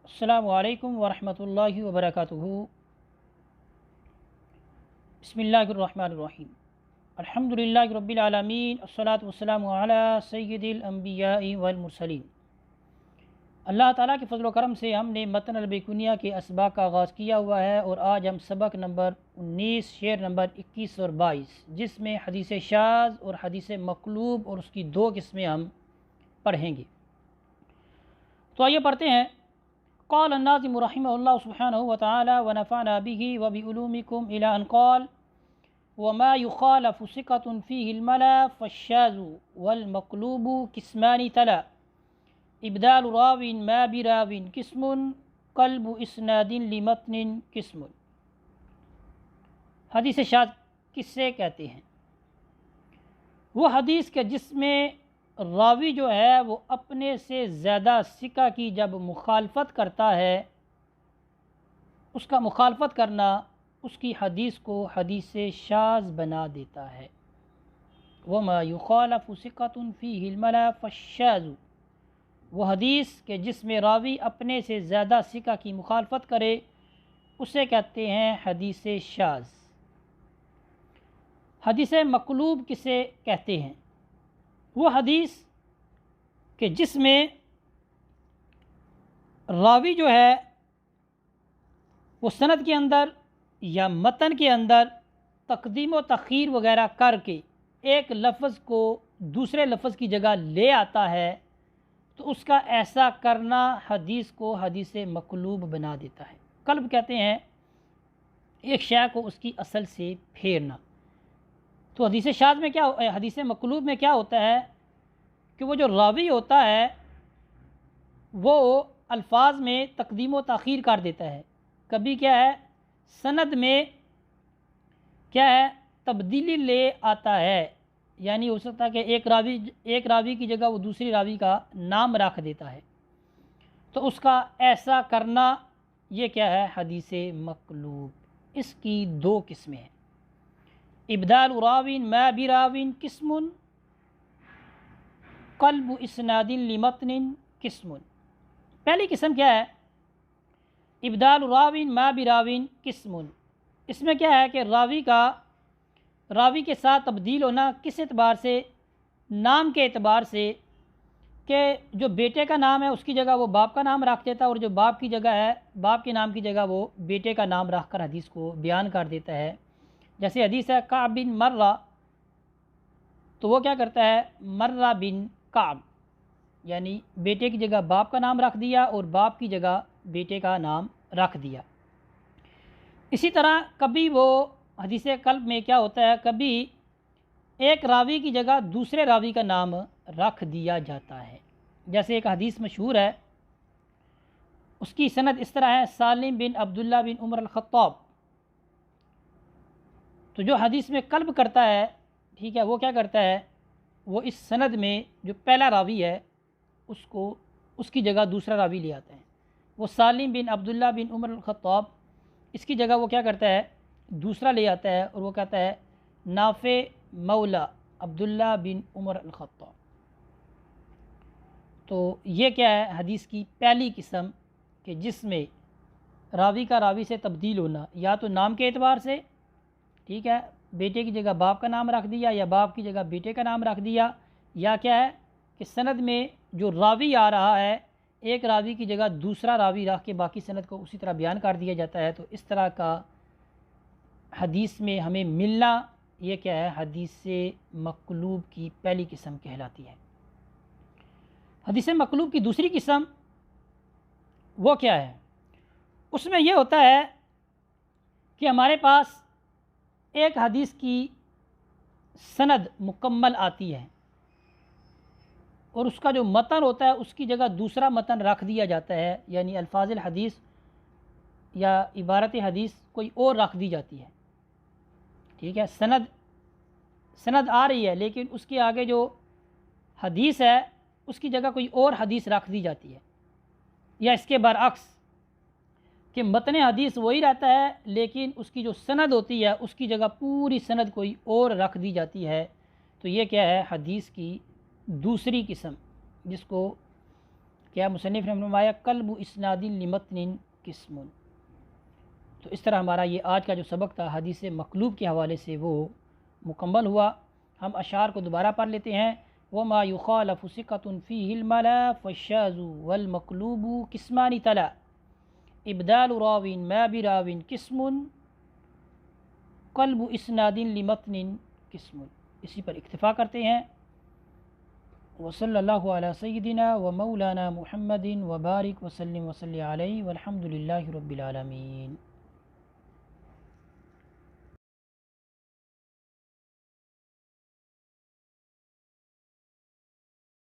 السلام علیکم ورحمۃ اللہ وبرکاتہ۔ بسم اللہ الرحمن الرحیم۔ الحمد للہ رب العالمین، الصلاۃ والسلام علی سید الانبیاء والمرسلین۔ اللہ تعالیٰ کے فضل و کرم سے ہم نے متن البیقونیہ کے اسباق کا آغاز کیا ہوا ہے، اور آج ہم سبق نمبر 19 شعر نمبر 21 اور 22 جس میں حدیث شاذ اور حدیث مقلوب اور اس کی دو قسمیں ہم پڑھیں گے۔ تو آئیے پڑھتے ہیں۔ قال الناظم رحمه الله سبحانه وتعالى ونفعنا به وبعلومكم إلى أن قال وما يخالف ثقة فيه الملا فالشاذ والمقلوب قسمان تلا إبدال راو ما براو قسم قلب إسناد لمتن قسم۔ حدیث شاذ کس سے کہتے ہیں؟ وہ حدیث کے جس میں راوی جو ہے وہ اپنے سے زیادہ ثقہ کی جب مخالفت کرتا ہے، اس کا مخالفت کرنا اس کی حدیث کو حدیث شاذ بنا دیتا ہے۔ وما يخالف ثقة فيه الملا فالشاذ، وہ حدیث کہ جس میں راوی اپنے سے زیادہ ثقہ کی مخالفت کرے اسے کہتے ہیں حدیث شاذ۔ حدیث مقلوب کسے کہتے ہیں؟ وہ حدیث کہ جس میں راوی جو ہے وہ سند کے اندر یا متن کے اندر تقدیم و تاخیر وغیرہ کر کے ایک لفظ کو دوسرے لفظ کی جگہ لے آتا ہے، تو اس کا ایسا کرنا حدیث کو حدیث مقلوب بنا دیتا ہے۔ قلب کہتے ہیں ایک شے کو اس کی اصل سے پھیرنا۔ تو حدیث شاذ میں کیا، حدیث مقلوب میں کیا ہوتا ہے کہ وہ جو راوی ہوتا ہے وہ الفاظ میں تقدیم و تاخیر کر دیتا ہے، کبھی کیا ہے سند میں کیا ہے تبدیلی لے آتا ہے، یعنی ہو سکتا ہے کہ ایک راوی کی جگہ وہ دوسری راوی کا نام رکھ دیتا ہے، تو اس کا ایسا کرنا یہ کیا ہے حدیث مقلوب۔ اس کی دو قسمیں ہیں۔ ابدال راوین ما براوین قسم قلب اسناد لمتن قسم۔ پہلی قسم کیا ہے؟ ابدال راوین ما براوین قسم۔ اس میں کیا ہے کہ راوی کے ساتھ تبدیل ہونا کس اعتبار سے؟ نام کے اعتبار سے، کہ جو بیٹے کا نام ہے اس کی جگہ وہ باپ کا نام رکھ دیتا ہے، اور جو باپ کی جگہ ہے باپ کے نام کی جگہ وہ بیٹے کا نام رکھ کر حدیث کو بیان کر دیتا ہے۔ جیسے حدیث ہے کعب بن مرہ، تو وہ کیا کرتا ہے مرہ بن کعب، یعنی بیٹے کی جگہ باپ کا نام رکھ دیا اور باپ کی جگہ بیٹے کا نام رکھ دیا۔ اسی طرح کبھی وہ حدیث قلب میں کیا ہوتا ہے، کبھی ایک راوی کی جگہ دوسرے راوی کا نام رکھ دیا جاتا ہے۔ جیسے ایک حدیث مشہور ہے، اس کی سند اس طرح ہے سالم بن عبداللہ بن عمر الخطاب۔ تو جو حدیث میں قلب کرتا ہے، ٹھیک ہے، وہ کیا کرتا ہے، وہ اس سند میں جو پہلا راوی ہے اس کی جگہ دوسرا راوی لے آتا ہے۔ وہ سالم بن عبداللہ بن عمر الخطاب، اس کی جگہ وہ کیا کرتا ہے دوسرا لے آتا ہے، اور وہ کہتا ہے نافع مولا عبداللہ بن عمر الخطاب۔ تو یہ کیا ہے حدیث کی پہلی قسم، کہ جس میں راوی کا راوی سے تبدیل ہونا، یا تو نام کے اعتبار سے، ٹھیک ہے، بیٹے کی جگہ باپ کا نام رکھ دیا یا باپ کی جگہ بیٹے کا نام رکھ دیا، یا کیا ہے کہ سند میں جو راوی آ رہا ہے ایک راوی کی جگہ دوسرا راوی رکھ کے باقی سند کو اسی طرح بیان کر دیا جاتا ہے۔ تو اس طرح کا حدیث میں ہمیں ملنا یہ کیا ہے حدیث مقلوب کی پہلی قسم کہلاتی ہے۔ حدیث مقلوب کی دوسری قسم وہ کیا ہے؟ اس میں یہ ہوتا ہے کہ ہمارے پاس ایک حدیث کی سند مکمل آتی ہے، اور اس کا جو متن ہوتا ہے اس کی جگہ دوسرا متن رکھ دیا جاتا ہے، یعنی الفاظ الحدیث یا عبارت حدیث کوئی اور رکھ دی جاتی ہے، ٹھیک ہے، سند آ رہی ہے لیکن اس کے آگے جو حدیث ہے اس کی جگہ کوئی اور حدیث رکھ دی جاتی ہے، یا اس کے برعکس کہ متن حدیث وہی رہتا ہے لیکن اس کی جو سند ہوتی ہے اس کی جگہ پوری سند کوئی اور رکھ دی جاتی ہے۔ تو یہ کیا ہے حدیث کی دوسری قسم، جس کو کیا مصنف نے فرمایا قلب اسناد لمتن قسم. تو اس طرح ہمارا یہ آج کا جو سبق تھا حدیث مقلوب کے حوالے سے وہ مکمل ہوا. ہم اشعار کو دوبارہ پڑھ لیتے ہیں. وما يخالف ثقة فيه الملا فالشاذ والمقلوب قسمان تلا ابدال راو ما براو قسم قلب اسناد لمتن قسم. اسی پر اکتفا کرتے ہیں. وصلی اللہ علی سیدنا و مولانا محمد وبارک وسلم وصلی علیہ والحمد للہ رب العالمین.